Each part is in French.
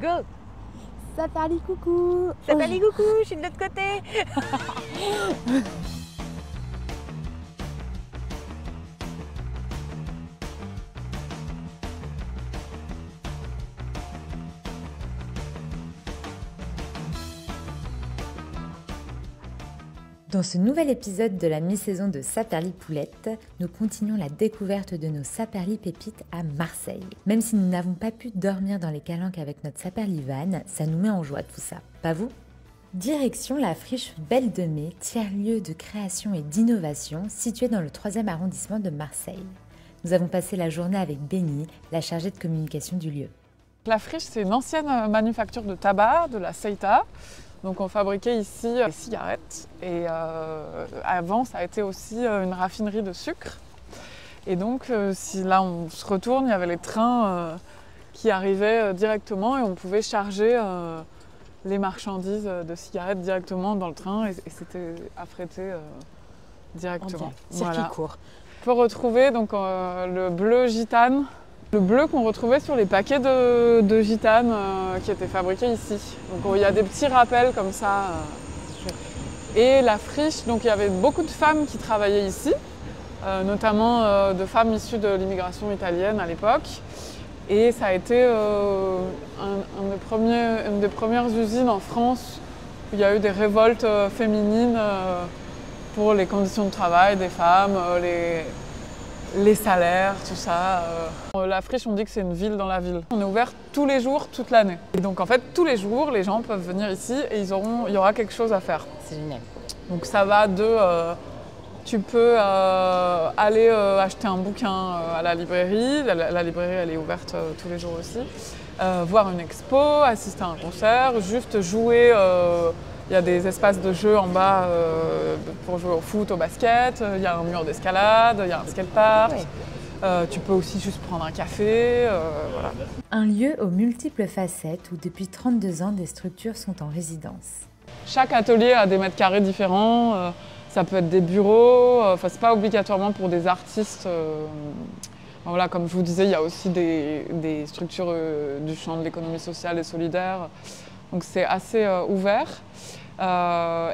Go! Saperli coucou! Saperli coucou, je suis de l'autre côté. Dans ce nouvel épisode de la mi-saison de Saperli Poulette, nous continuons la découverte de nos Saperli pépites à Marseille. Même si nous n'avons pas pu dormir dans les calanques avec notre Saperli van, ça nous met en joie tout ça, pas vous? Direction la friche Belle de Mai, tiers-lieu de création et d'innovation située dans le 3e arrondissement de Marseille. Nous avons passé la journée avec Béni, la chargée de communication du lieu. La friche, c'est une ancienne manufacture de tabac, de la Seita. Donc on fabriquait ici des cigarettes et avant ça a été aussi une raffinerie de sucre. Et donc si là on se retourne, il y avait les trains qui arrivaient directement et on pouvait charger les marchandises de cigarettes directement dans le train et c'était affrété directement. Circuit court. On peut retrouver donc le bleu gitane. Le bleu qu'on retrouvait sur les paquets de gitane qui étaient fabriqués ici. Donc il y a des petits rappels comme ça. Et la friche, donc il y avait beaucoup de femmes qui travaillaient ici, notamment de femmes issues de l'immigration italienne à l'époque. Et ça a été une des premières usines en France où il y a eu des révoltes féminines pour les conditions de travail des femmes, les salaires, tout ça. La friche, on dit que c'est une ville dans la ville. On est ouvert tous les jours, toute l'année. Et donc en fait, tous les jours, les gens peuvent venir ici et il y aura quelque chose à faire. C'est génial. Donc ça va de... tu peux aller acheter un bouquin à la librairie. La librairie, elle est ouverte tous les jours aussi. Voir une expo, assister à un concert, juste jouer... Il y a des espaces de jeu en bas pour jouer au foot, au basket, il y a un mur d'escalade, il y a un skatepark. Oui. Tu peux aussi juste prendre un café, voilà. Un lieu aux multiples facettes où depuis 32 ans des structures sont en résidence. Chaque atelier a des mètres carrés différents, ça peut être des bureaux, c'est pas obligatoirement pour des artistes. Voilà, comme je vous disais, il y a aussi des structures du champ de l'économie sociale et solidaire. Donc c'est assez ouvert.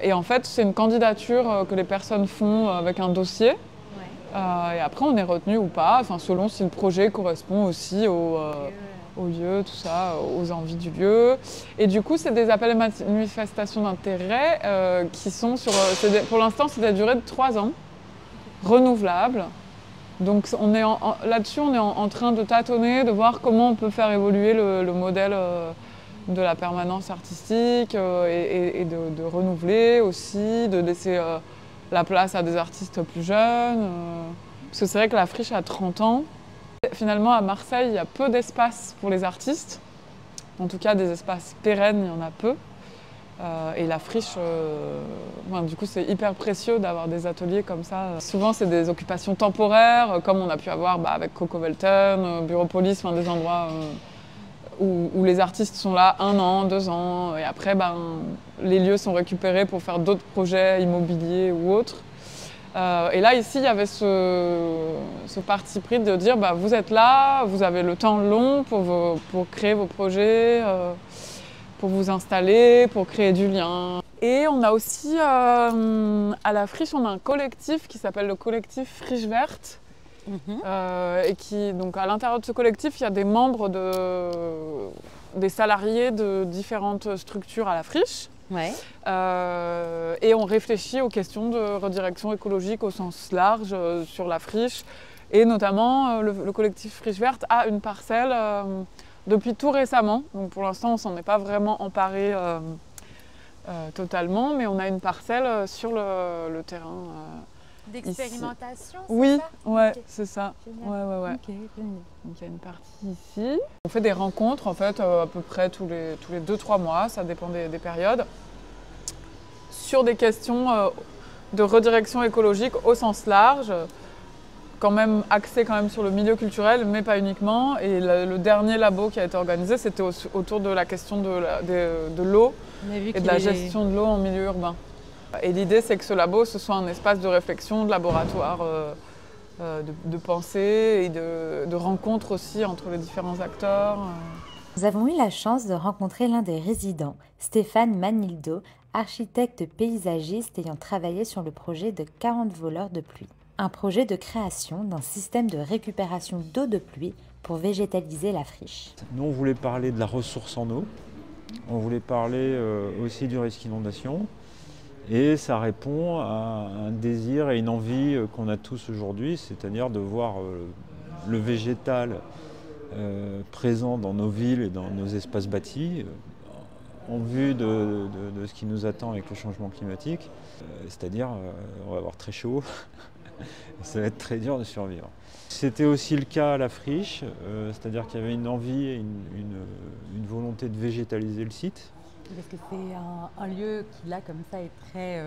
Et en fait, c'est une candidature que les personnes font avec un dossier. Ouais. Et après, on est retenu ou pas, selon si le projet correspond aussi au lieu, tout ça, aux envies du lieu. Et du coup, c'est des appels et manifestations d'intérêt qui sont sur... pour l'instant, c'est des durées de 3 ans, renouvelables. Donc là-dessus, on est en train de tâtonner, de voir comment on peut faire évoluer le modèle de la permanence artistique et de renouveler aussi, de laisser la place à des artistes plus jeunes. Parce que c'est vrai que la friche a 30 ans. Finalement, à Marseille, il y a peu d'espace pour les artistes. En tout cas, des espaces pérennes, il y en a peu. Et la friche, du coup, c'est hyper précieux d'avoir des ateliers comme ça. Souvent, c'est des occupations temporaires, comme on a pu avoir avec Coco Velton, Bureaupolis, des endroits... Où les artistes sont là 1 an, 2 ans, et après les lieux sont récupérés pour faire d'autres projets immobiliers ou autres. Et là, ici, il y avait ce parti pris de dire vous êtes là, vous avez le temps long pour créer vos projets, pour vous installer, pour créer du lien. Et on a aussi, à la friche, on a un collectif qui s'appelle le collectif Friche Verte. Et donc à l'intérieur de ce collectif, il y a des membres des salariés de différentes structures à la friche. Ouais. Et on réfléchit aux questions de redirection écologique au sens large sur la friche. Et notamment, le collectif Friche Verte a une parcelle depuis tout récemment. Donc pour l'instant, on ne s'en est pas vraiment emparé totalement, mais on a une parcelle sur le terrain. D'expérimentation, c'est oui, ça? Ouais, Okay. c'est ça. Génial. Ouais. Okay, donc il y a une partie ici. On fait des rencontres en fait à peu près tous les 2-3 mois, ça dépend des périodes, sur des questions de redirection écologique au sens large, quand même axé sur le milieu culturel, mais pas uniquement. Et le dernier labo qui a été organisé, c'était autour de la question de l'eau et de la gestion de l'eau en milieu urbain. Et l'idée, c'est que ce labo, ce soit un espace de réflexion, de laboratoire, de pensée et de rencontre aussi entre les différents acteurs. Nous avons eu la chance de rencontrer l'un des résidents, Stéphane Manildo, architecte paysagiste ayant travaillé sur le projet de 40 voleurs de pluie. Un projet de création d'un système de récupération d'eau de pluie pour végétaliser la friche. Nous, on voulait parler de la ressource en eau, on voulait parler aussi du risque inondation, et ça répond à un désir et une envie qu'on a tous aujourd'hui, c'est-à-dire de voir le végétal présent dans nos villes et dans nos espaces bâtis, en vue de ce qui nous attend avec le changement climatique, c'est-à-dire on va avoir très chaud, ça va être très dur de survivre. C'était aussi le cas à la friche, c'est-à-dire qu'il y avait une envie et une volonté de végétaliser le site. Parce que c'est un lieu qui là comme ça est très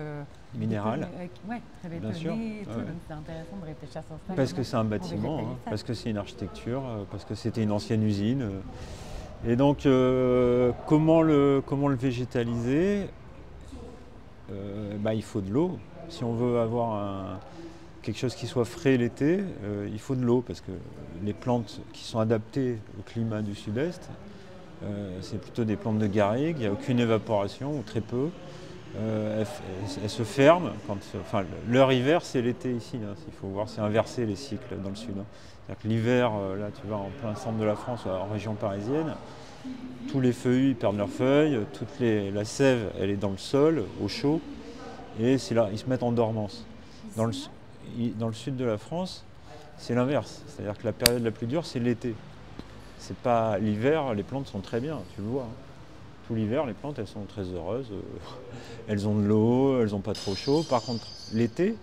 minéral. Ouais, très bétonné, bien sûr. et tout, Ouais. donc c'est intéressant de réfléchir sur ça. Parce que c'est un bâtiment, parce que c'est une architecture, parce que c'était une ancienne usine. Et donc comment le végétaliser? Il faut de l'eau. Si on veut avoir quelque chose qui soit frais l'été, il faut de l'eau, parce que les plantes qui sont adaptées au climat du sud-est, c'est plutôt des plantes de garrigue, il n'y a aucune évaporation ou très peu. Elles se ferment. Leur hiver, c'est l'été ici. Il faut voir, c'est inversé les cycles dans le sud. C'est-à-dire que l'hiver, là tu vas en plein centre de la France, en région parisienne, tous les feuillus ils perdent leurs feuilles, la sève elle est dans le sol, au chaud, et c'est là, ils se mettent en dormance. Dans le sud de la France, c'est l'inverse. C'est-à-dire que la période la plus dure, c'est l'été. C'est pas l'hiver, les plantes sont très bien, tu le vois. Tout l'hiver, les plantes, elles sont très heureuses. Elles ont de l'eau, elles n'ont pas trop chaud. Par contre, l'été,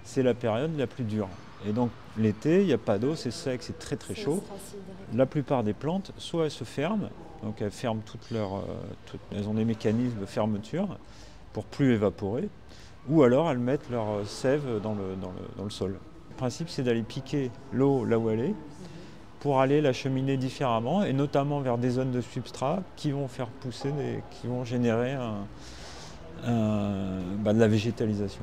c'est la période la plus dure. Et donc, l'été, il n'y a pas d'eau, c'est sec, c'est très très chaud. La plupart des plantes, soit elles se ferment, donc elles ferment elles ont des mécanismes de fermeture pour plus évaporer, ou alors elles mettent leur sève dans le sol. Le principe, c'est d'aller piquer l'eau là où elle est, pour aller l'acheminer différemment, et notamment vers des zones de substrat qui vont faire pousser, qui vont générer de la végétalisation.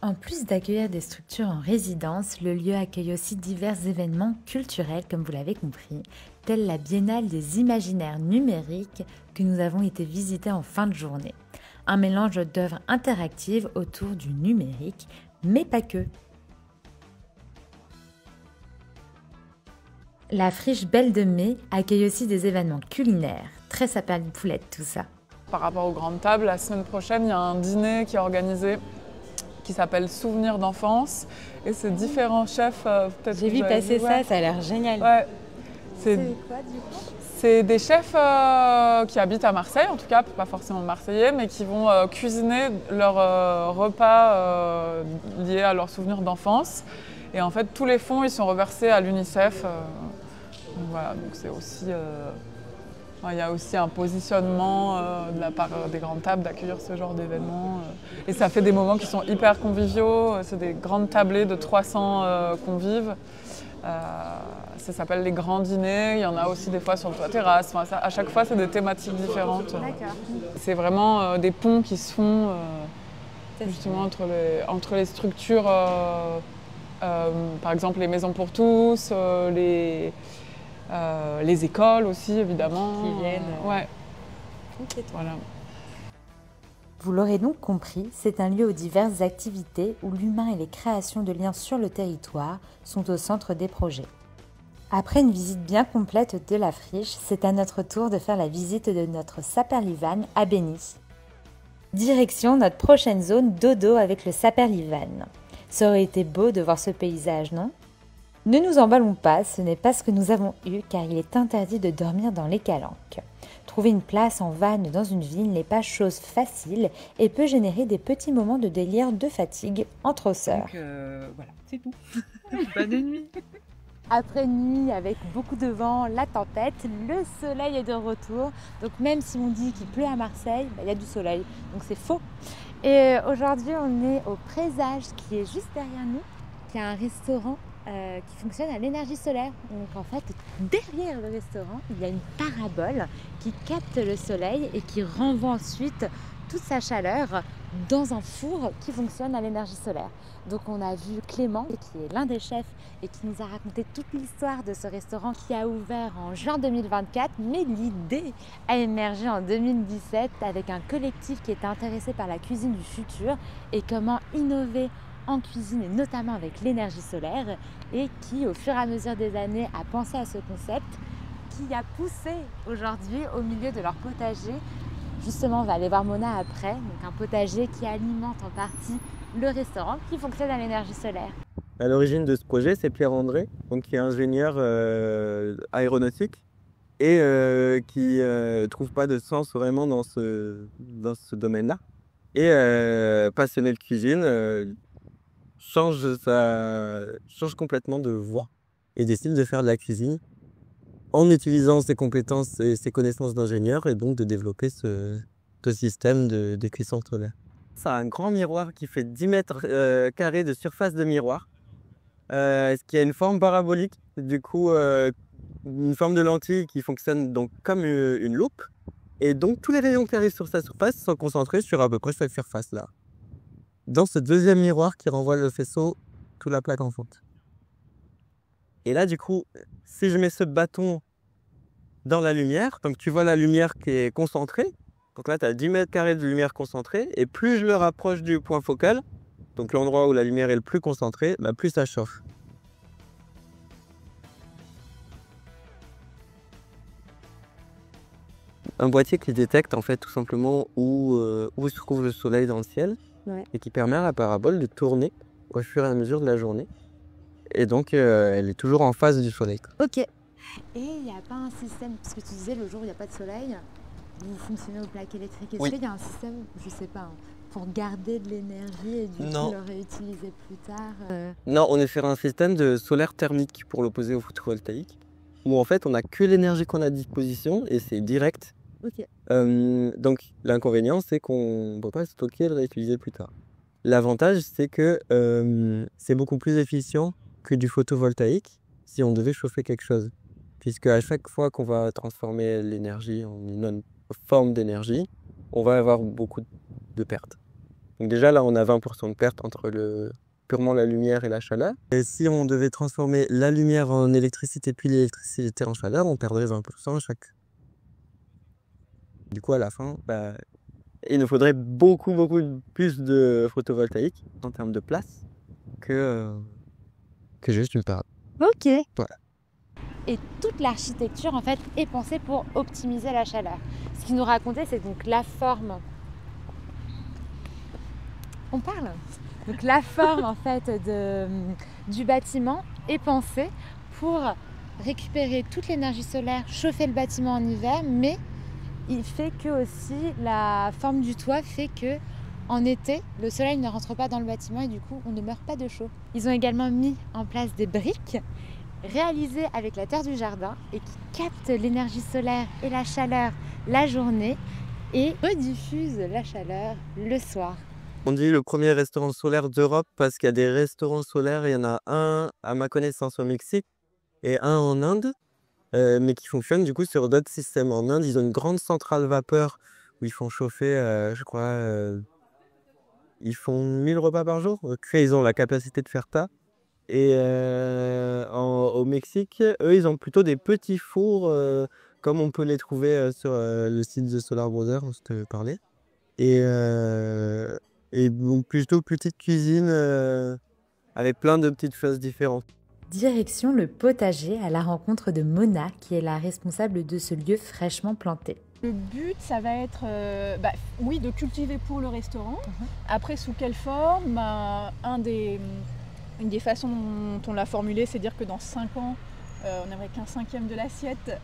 En plus d'accueillir des structures en résidence, le lieu accueille aussi divers événements culturels, comme vous l'avez compris, telle la Biennale des imaginaires numériques que nous avons été visiter en fin de journée. Un mélange d'œuvres interactives autour du numérique, mais pas que. La friche Belle de Mai accueille aussi des événements culinaires, très Saperli Poulette tout ça. Par rapport aux grandes tables, la semaine prochaine, il y a un dîner qui est organisé qui s'appelle Souvenirs d'enfance, et c'est différents chefs. Peut-être J'ai vu passer ça, ça a l'air génial. Ouais. C'est quoi du coup? C'est des chefs qui habitent à Marseille, en tout cas, pas forcément marseillais, mais qui vont cuisiner leurs repas liés à leurs souvenirs d'enfance. Et en fait, tous les fonds, ils sont reversés à l'UNICEF. Donc voilà, donc c'est aussi... il y a aussi un positionnement de la part des grandes tables d'accueillir ce genre d'événements. Et ça fait des moments qui sont hyper conviviaux. C'est des grandes tablées de 300 convives. Ça s'appelle les grands dîners. Il y en a aussi des fois sur le toit terrasse. À chaque fois, c'est des thématiques différentes. D'accord. C'est vraiment des ponts qui se font justement entre les structures, par exemple les maisons pour tous, les écoles aussi, évidemment. Qui viennent. Ouais. Ok, Voilà. Vous l'aurez donc compris, c'est un lieu aux diverses activités où l'humain et les créations de liens sur le territoire sont au centre des projets. Après une visite bien complète de la friche, c'est à notre tour de faire la visite de notre Saperli Van à Béni. Direction notre prochaine zone dodo avec le Saperli Van. Ça aurait été beau de voir ce paysage, non ? Ne nous emballons pas, ce n'est pas ce que nous avons eu car il est interdit de dormir dans les calanques. Trouver une place en van dans une ville n'est pas chose facile et peut générer des petits moments de délire de fatigue entre sœurs. Donc voilà, c'est tout. Bonne nuit. Après une nuit avec beaucoup de vent, la tempête, le soleil est de retour. Donc même si on dit qu'il pleut à Marseille, il y a du soleil. Donc c'est faux. Et aujourd'hui, on est au Présage qui est juste derrière nous, qui est un restaurant qui fonctionne à l'énergie solaire. Donc en fait, derrière le restaurant, il y a une parabole qui capte le soleil et qui renvoie ensuite toute sa chaleur dans un four qui fonctionne à l'énergie solaire. Donc on a vu Clément, qui est l'un des chefs et qui nous a raconté toute l'histoire de ce restaurant qui a ouvert en juin 2024, mais l'idée a émergé en 2017 avec un collectif qui était intéressé par la cuisine du futur et comment innover en cuisine et notamment avec l'énergie solaire, et qui au fur et à mesure des années a pensé à ce concept qui a poussé aujourd'hui au milieu de leur potager. Justement, on va aller voir Mona après, donc un potager qui alimente en partie le restaurant qui fonctionne à l'énergie solaire. À l'origine de ce projet, c'est Pierre-André, donc qui est ingénieur aéronautique et qui trouve pas de sens vraiment dans ce domaine-là. Et passionné de cuisine, change complètement de voie et décide de faire de la cuisine en utilisant ses compétences et ses connaissances d'ingénieur, et donc de développer ce système de cuisson solaire. Ça a un grand miroir qui fait 10 mètres carrés de surface de miroir, ce qui a une forme parabolique, du coup une forme de lentille qui fonctionne donc comme une loupe, et donc tous les rayons qui arrivent sur sa surface sont concentrés sur à peu près cette surface-là. Dans ce deuxième miroir qui renvoie le faisceau sous la plaque en fonte. Et là, du coup, si je mets ce bâton dans la lumière, donc tu vois la lumière qui est concentrée, donc là tu as 10 mètres carrés de lumière concentrée, et plus je me rapproche du point focal, donc l'endroit où la lumière est le plus concentrée, bah plus ça chauffe. Un boîtier qui détecte en fait tout simplement où se trouve le soleil dans le ciel, ouais, et qui permet à la parabole de tourner au fur et à mesure de la journée. Et donc, elle est toujours en face du soleil. Ok. Et il n'y a pas un système, parce que tu disais le jour où il n'y a pas de soleil, vous fonctionnez aux plaques électriques. Est-ce qu'il y a un système, je ne sais pas, pour garder de l'énergie et du coup le réutiliser plus tard Non, on est sur un système de solaire thermique pour l'opposer au photovoltaïque, où en fait on n'a que l'énergie qu'on a à disposition et c'est direct. Ok. Donc l'inconvénient, c'est qu'on ne peut pas stocker et le réutiliser plus tard. L'avantage, c'est que c'est beaucoup plus efficient que du photovoltaïque si on devait chauffer quelque chose. Puisque à chaque fois qu'on va transformer l'énergie en une autre forme d'énergie, on va avoir beaucoup de pertes. Donc déjà là, on a 20% de pertes entre purement la lumière et la chaleur. Et si on devait transformer la lumière en électricité puis l'électricité en chaleur, on perdrait 20% à chaque. Du coup, à la fin, il nous faudrait beaucoup plus de photovoltaïque en termes de place que juste une parade. Ok. Voilà. Et toute l'architecture en fait est pensée pour optimiser la chaleur. Ce qu'il nous racontait, c'est donc la forme. On parle. Donc la forme en fait du bâtiment est pensée pour récupérer toute l'énergie solaire, chauffer le bâtiment en hiver, mais il fait que aussi la forme du toit fait que en été, le soleil ne rentre pas dans le bâtiment et du coup, on ne meurt pas de chaud. Ils ont également mis en place des briques réalisées avec la terre du jardin et qui captent l'énergie solaire et la chaleur la journée et rediffusent la chaleur le soir. On dit le premier restaurant solaire d'Europe parce qu'il y a des restaurants solaires, il y en a un à ma connaissance au Mexique et un en Inde, mais qui fonctionnent du coup sur d'autres systèmes. En Inde, ils ont une grande centrale vapeur où ils font chauffer, je crois, ils font 1000 repas par jour. Donc, ils ont la capacité de faire ça. Et au Mexique, eux, ils ont plutôt des petits fours, comme on peut les trouver sur le site de Solar Brothers, dont je te parlais. Et donc plutôt petite cuisine avec plein de petites choses différentes. Direction le potager à la rencontre de Mona, qui est la responsable de ce lieu fraîchement planté. Le but, ça va être oui, de cultiver pour le restaurant. Après, sous quelle forme une des façons dont on l'a formulé, c'est dire que dans 5 ans, on aimerait qu'un 5e de l'assiette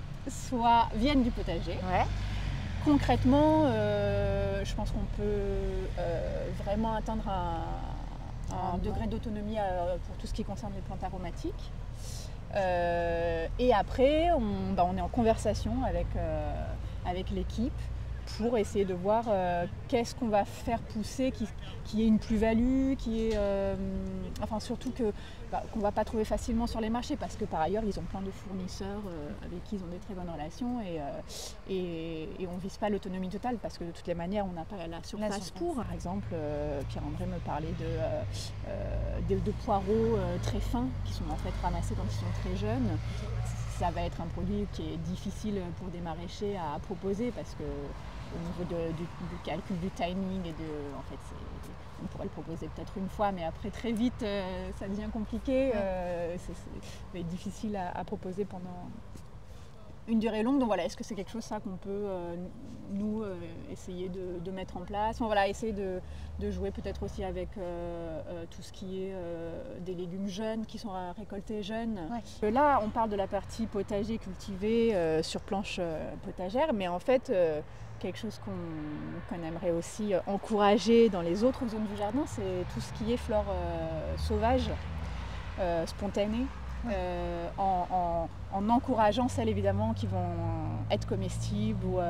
vienne du potager. Ouais. Concrètement, je pense qu'on peut vraiment atteindre un degré d'autonomie pour tout ce qui concerne les plantes aromatiques. Et après, on est en conversation avec l'équipe pour essayer de voir qu'est-ce qu'on va faire pousser, qui ait une plus-value, enfin surtout qu'on ne va pas trouver facilement sur les marchés, parce que par ailleurs ils ont plein de fournisseurs avec qui ils ont des très bonnes relations et on ne vise pas l'autonomie totale, parce que de toutes les manières on n'a pas la surface pour. Par exemple, Pierre-André me parlait de poireaux très fins qui sont en fait ramassés quand ils sont très jeunes. Ça va être un produit qui est difficile pour des maraîchers à proposer, parce que au niveau du calcul du timing en fait, on pourrait le proposer peut-être une fois, mais après très vite ça devient compliqué, ça va être difficile à proposer pendant une durée longue. Donc voilà, est-ce que c'est quelque chose ça qu'on peut nous essayer de mettre en place, enfin, voilà, essayer de jouer peut-être aussi avec tout ce qui est des légumes jeunes qui sont récoltés jeunes. Là on parle de la partie potager cultivée sur planche potagère, mais en fait quelque chose qu'on aimerait aussi encourager dans les autres zones du jardin, c'est tout ce qui est flore sauvage, spontanée. En encourageant celles évidemment qui vont être comestibles ou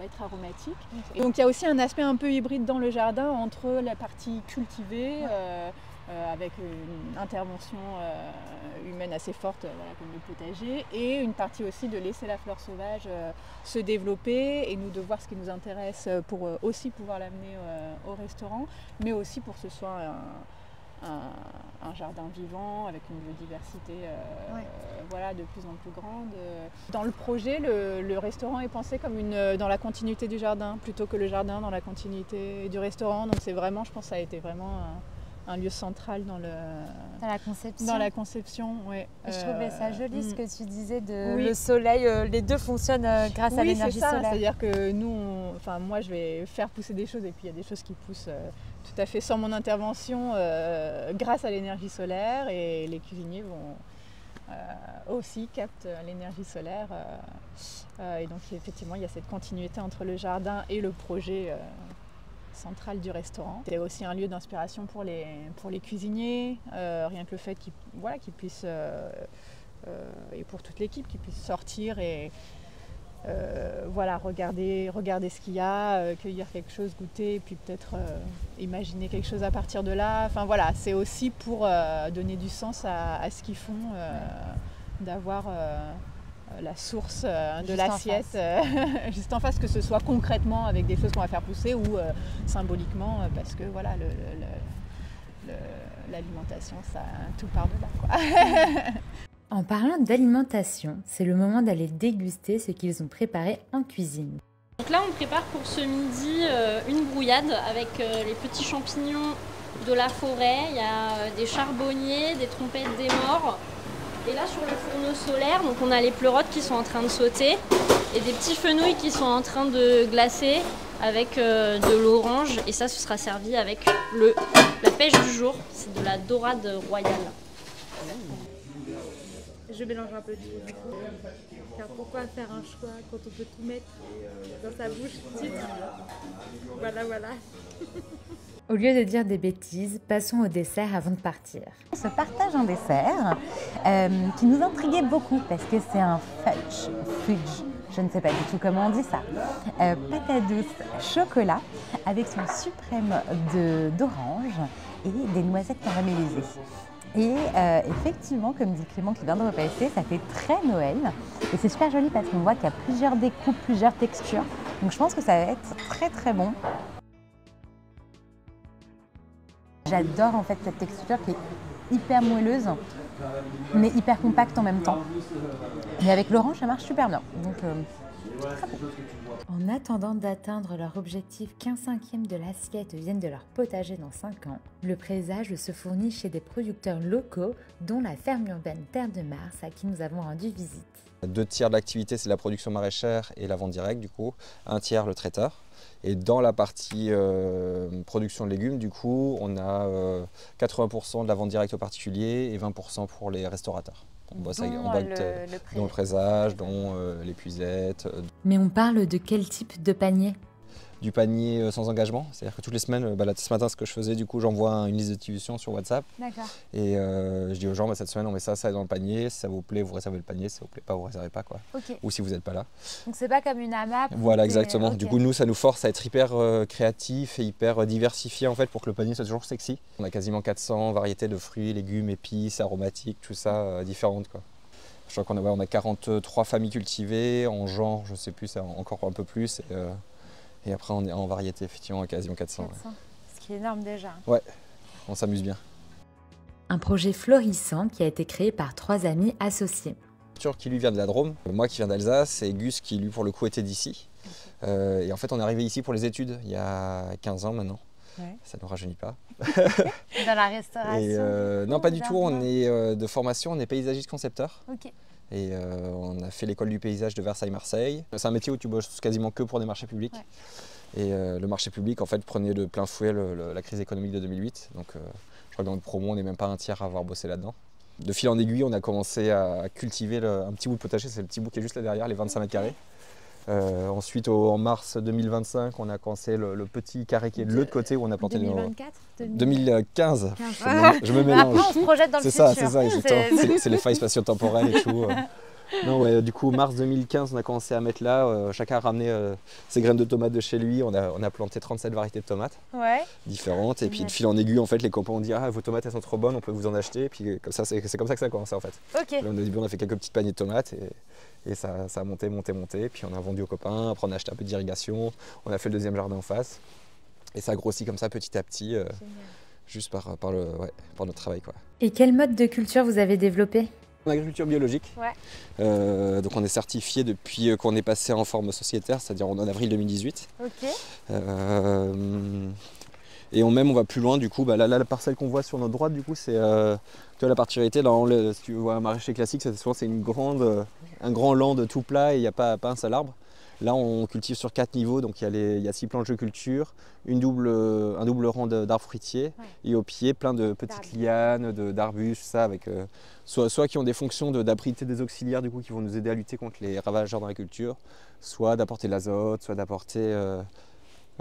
être aromatiques. Et donc il y a aussi un aspect un peu hybride dans le jardin entre la partie cultivée avec une intervention humaine assez forte, voilà, comme le potager, et une partie aussi de laisser la flore sauvage se développer et nous de voir ce qui nous intéresse pour aussi pouvoir l'amener au restaurant, mais aussi pour que ce soit un jardin vivant avec une biodiversité voilà, de plus en plus grande. Dans le projet, le restaurant est pensé comme dans la continuité du jardin plutôt que le jardin dans la continuité du restaurant. Donc c'est vraiment, je pense, ça a été vraiment un lieu central dans la conception. Dans la conception, ouais. Je trouvais ça joli ce que tu disais de oui. Le soleil, les deux fonctionnent grâce à l'énergie solaire. C'est-à-dire que nous, moi je vais faire pousser des choses et puis il y a des choses qui poussent tout à fait sans mon intervention grâce à l'énergie solaire, et les cuisiniers aussi captent l'énergie solaire et donc effectivement il y a cette continuité entre le jardin et le projet central du restaurant. C'est aussi un lieu d'inspiration pour les cuisiniers, rien que le fait qu'ils puissent, et pour toute l'équipe, qu'ils puissent sortir et regarder ce qu'il y a, cueillir quelque chose, goûter, et puis peut-être imaginer quelque chose à partir de là. Enfin voilà, c'est aussi pour donner du sens à ce qu'ils font, d'avoir la source de l'assiette juste en face, que ce soit concrètement avec des choses qu'on va faire pousser ou symboliquement, parce que voilà, l'alimentation, ça tout part de là, quoi. En parlant d'alimentation, c'est le moment d'aller déguster ce qu'ils ont préparé en cuisine. Donc là, on prépare pour ce midi une brouillade avec les petits champignons de la forêt. Il y a des charbonniers, des trompettes des morts. Et là, sur le fourneau solaire, donc on a les pleurotes qui sont en train de sauter et des petits fenouils qui sont en train de glacer avec de l'orange. Et ça, ce sera servi avec la pêche du jour. C'est de la dorade royale. Je mélange un peu de tout, du coup. Car pourquoi faire un choix quand on peut tout mettre dans sa bouche petite ? Voilà. Au lieu de dire des bêtises, passons au dessert avant de partir. On se partage un dessert qui nous intriguait beaucoup parce que c'est un fudge, je ne sais pas du tout comment on dit ça. Pâte à douce chocolat avec son suprême d'orange et des noisettes caramélisées. Et effectivement, comme dit Clément qui vient de repasser, ça fait très Noël. Et c'est super joli parce qu'on voit qu'il y a plusieurs découpes, plusieurs textures. Donc je pense que ça va être très très bon. J'adore en fait cette texture qui est hyper moelleuse, mais hyper compacte en même temps. Mais avec l'orange, ça marche super bien. Donc très bon. En attendant d'atteindre leur objectif qu'1 cinquième de l'assiette vienne de leur potager dans 5 ans, le présage se fournit chez des producteurs locaux, dont la ferme urbaine Terre de Mars, à qui nous avons rendu visite. 2 tiers de l'activité, c'est la production maraîchère et la vente directe, du coup. 1 tiers, le traiteur. Et dans la partie production de légumes, du coup, on a 80% de la vente directe aux particuliers et 20% pour les restaurateurs. On bosse dont le présage, dont l'épuisette. Mais on parle de quel type de panier ? du panier sans engagement. C'est-à-dire que toutes les semaines, là, ce matin, ce que je faisais, du coup, j'envoie une liste de distribution sur WhatsApp. D'accord. Et je dis aux gens, cette semaine, on met ça dans le panier. Si ça vous plaît, vous réservez le panier. Si ça vous plaît pas, vous réservez pas, quoi. Ok. Ou si vous n'êtes pas là. Donc c'est pas comme une AMAP. Voilà, exactement. Okay. Du coup, nous, ça nous force à être hyper créatifs et hyper diversifiés, en fait, pour que le panier soit toujours sexy. On a quasiment 400 variétés de fruits, légumes, épices, aromatiques, tout ça, différentes, quoi. Je crois qu'on a, on a 43 familles cultivées, en genre, je sais plus, c'est encore un peu plus. Et après, on est en variété, effectivement, quasiment 400. 400. Ouais. Ce qui est énorme déjà. Ouais, on s'amuse bien. Un projet florissant qui a été créé par 3 amis associés. Arthur qui lui vient de la Drôme, moi qui viens d'Alsace et Gus qui lui pour le coup était d'ici. Et en fait on est arrivé ici pour les études il y a 15 ans maintenant. Ouais. Ça ne nous rajeunit pas. Dans la restauration non, pas du tout, on est de formation, on est paysagiste concepteur. Okay. Et on a fait l'école du paysage de Versailles-Marseille. C'est un métier où tu bosses quasiment que pour des marchés publics. Ouais. Et le marché public en fait prenait de plein fouet la crise économique de 2008. Donc je crois que dans notre promo on n'est même pas un tiers à avoir bossé là-dedans. De fil en aiguille, on a commencé à cultiver un petit bout de potager, c'est le petit bout qui est juste là derrière, les 25 mètres carrés. Ensuite, en mars 2025, on a commencé le petit carré qui est de l'autre côté où on a planté 2024 2015. Je me mélange. Après, on se projette dans le futur. C'est ça, exactement. C'est les failles spatio-temporelles et tout. Non, ouais, du coup, mars 2015, on a commencé à mettre là. Chacun a ramené ses graines de tomates de chez lui. On a planté 37 variétés de tomates différentes. Et puis, de fil en aiguille, en fait, les copains ont dit vos tomates, elles sont trop bonnes, on peut vous en acheter. Et puis, comme ça, c'est comme ça que ça a commencé, en fait. Okay. Là, au début, on a fait quelques petits paniers de tomates. Et ça a monté. Puis, on a vendu aux copains. Après, on a acheté un peu d'irrigation. On a fait le deuxième jardin en face. Et ça a grossi comme ça, petit à petit, juste par notre travail, quoi. Et quel mode de culture vous avez développé ? En agriculture biologique. Ouais. Donc on est certifié depuis qu'on est passé en forme sociétaire, c'est-à-dire en avril 2018. Ok. Et on va plus loin du coup. Là, la parcelle qu'on voit sur notre droite, du coup, c'est la particularité. Là, si tu vois un maraîcher classique, c'est un grand land tout plat et il n'y a pas un seul arbre. Là, on cultive sur 4 niveaux, donc il y a 6 planches de culture, un double rang d'arbres fruitiers, et au pied, plein de petites lianes, d'arbustes, ça, avec soit qui ont des fonctions d'abriter des auxiliaires, du coup, qui vont nous aider à lutter contre les ravageurs dans la culture, soit d'apporter de l'azote, soit d'apporter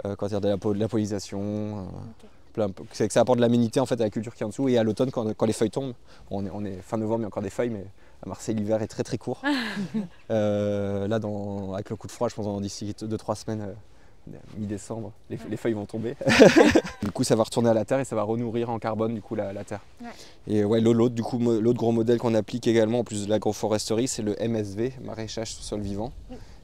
de la pollinisation. C'est que ça apporte de l'aménité en fait à la culture qui est en dessous, et à l'automne, quand les feuilles tombent, on est fin novembre, il y a encore des feuilles, mais à Marseille, l'hiver est très très court. Là, avec le coup de froid, je pense d'ici 2-3 semaines, mi-décembre, les feuilles vont tomber. Du coup, ça va retourner à la terre et ça va renourrir en carbone du coup la terre. Ouais. Et l'autre gros modèle qu'on applique également, en plus de l'agroforesterie, c'est le MSV, maraîchage sur sol vivant.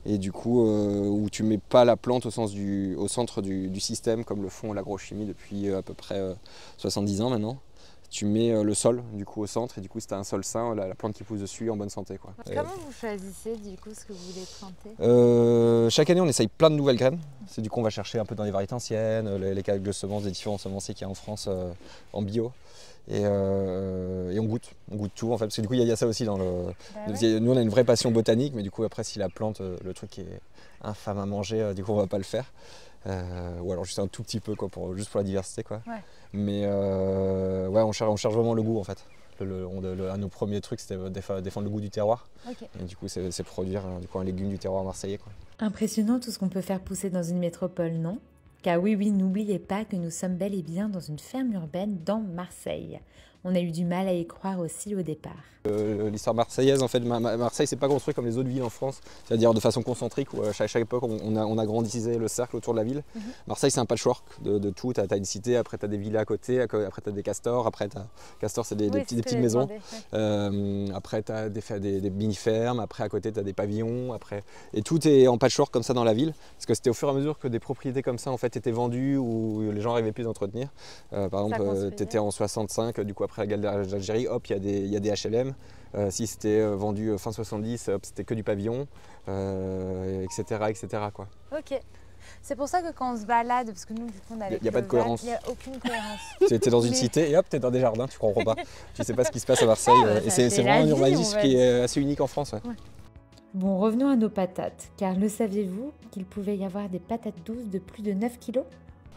Et du coup, où tu mets pas la plante au centre du système, comme le font l'agrochimie depuis à peu près 70 ans maintenant. Tu mets le sol du coup au centre et du coup si tu as un sol sain, la plante qui pousse dessus est en bonne santé, quoi. Comment vous choisissez du coup ce que vous voulez planter? Chaque année on essaye plein de nouvelles graines. C'est du coup on va chercher un peu dans les variétés anciennes, les calques de semences des différents semenciers qu'il y a en France en bio. Et on goûte tout en fait, parce que du coup il y a ça aussi dans le... Nous on a une vraie passion botanique, mais du coup après si la plante, le truc est infâme à manger, du coup on va pas le faire. Ou alors juste un tout petit peu quoi, juste pour la diversité quoi. Ouais. Mais on cherche vraiment le goût en fait. Un de nos premiers trucs c'était défendre le goût du terroir. Okay. Et du coup c'est produire un légume du terroir marseillais, quoi. Impressionnant tout ce qu'on peut faire pousser dans une métropole, non ? Car oui, n'oubliez pas que nous sommes bel et bien dans une ferme urbaine dans Marseille. On a eu du mal à y croire aussi au départ. L'histoire marseillaise, en fait, Marseille, c'est pas construit comme les autres villes en France, c'est-à-dire de façon concentrique, où à chaque époque, on agrandissait le cercle autour de la ville. Marseille, c'est un patchwork de tout. Tu as une cité, après tu as des villas à côté, après tu as des castors, après castors, c'est des petites maisons. Après tu as des mini-fermes, après à côté tu as des pavillons, et tout est en patchwork comme ça dans la ville, parce que c'était au fur et à mesure que des propriétés comme ça en fait étaient vendues, où les gens n'arrivaient plus à entretenir. Par exemple, tu étais en 65, du coup après la guerre d'Algérie, hop, il y a des HLM. Si c'était vendu fin 70, c'était que du pavillon, etc. quoi. Ok. C'est pour ça que quand on se balade, parce que nous, du coup, on a il n'y a pas de cohérence. Il n'y a aucune cohérence. Tu es dans une cité et hop, tu es dans des jardins, tu comprends pas. Tu sais pas ce qui se passe à Marseille. Et c'est vraiment un urbanisme qui est assez unique en France. Ouais. Bon, revenons à nos patates, car le saviez-vous qu'il pouvait y avoir des patates douces de plus de 9 kilos ?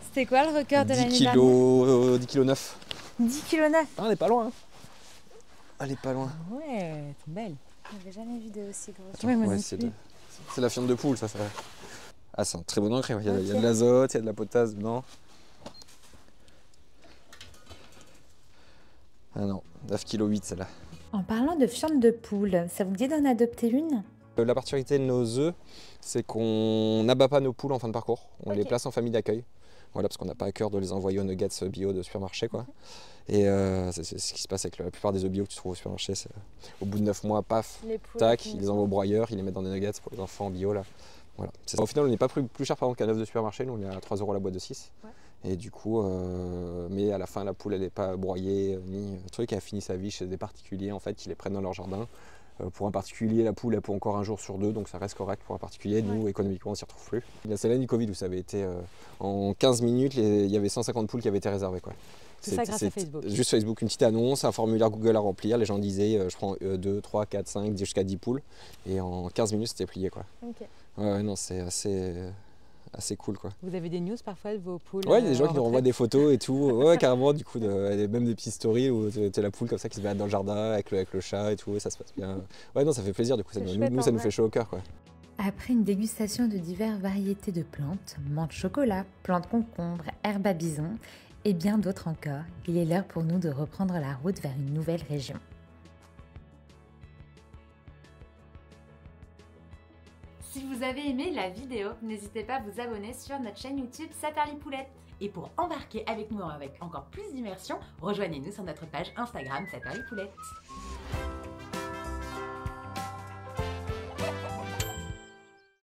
C'était quoi le record de l'année dernière ? 10 kg 9. 10 kg 9. Ah, on n'est pas loin. Elle est pas loin. Ouais, c'est belle. Je n'avais jamais vu de aussi grosse. Ouais, c'est la fiente de poule, ça. Ah, c'est un très bon engrais, il y a Ok. de l'azote, il y a de la potasse dedans. Ah non, 9,8 kg celle-là. En parlant de fientes de poule, ça vous dit d'en adopter une? La particularité de nos œufs, c'est qu'on n'abat pas nos poules en fin de parcours. On les place en famille d'accueil. Voilà, parce qu'on n'a pas à cœur de les envoyer aux nuggets bio de supermarché, quoi. Et c'est ce qui se passe avec la plupart des œufs bio que tu trouves au supermarché. Au bout de 9 mois, paf, tac, ils les envoient au broyeur, ils les mettent dans des nuggets pour les enfants bio, là. Voilà. Au final, on n'est pas plus cher par exemple qu'un œuf de supermarché. Nous, on est à 3 € la boîte de 6. Ouais. Et du coup, mais à la fin, la poule, elle n'est pas broyée, ni truc. Elle finit sa vie chez des particuliers, en fait, qui les prennent dans leur jardin. Pour un particulier, la poule, elle pond encore un jour sur 2, donc ça reste correct pour un particulier. Nous, économiquement, on s'y retrouve plus. C'est l'année du Covid où ça avait été, en 15 minutes, il y avait 150 poules qui avaient été réservées, quoi. Tout ça grâce à Facebook. Juste Facebook, une petite annonce, un formulaire Google à remplir. Les gens disaient, je prends 2, 3, 4, 5, jusqu'à 10 poules. Et en 15 minutes, c'était plié, quoi. Ok. Ouais, non, c'est assez cool, quoi. Vous avez des news parfois de vos poules? Ouais, il y a des gens qui nous renvoient des photos et tout. Ouais, carrément, du coup, même des petites stories où t'es la poule comme ça qui se balade dans le jardin avec le chat et tout, et ça se passe bien. Ouais, non, ça fait plaisir, du coup, ça nous fait chaud au cœur, quoi. Après une dégustation de diverses variétés de plantes, menthe chocolat, plantes concombre, herbe à bison et bien d'autres encore, il est l'heure pour nous de reprendre la route vers une nouvelle région. Si vous avez aimé la vidéo, n'hésitez pas à vous abonner sur notre chaîne YouTube Saperli Poulette. Et pour embarquer avec nous avec encore plus d'immersion, rejoignez-nous sur notre page Instagram Saperli Poulette.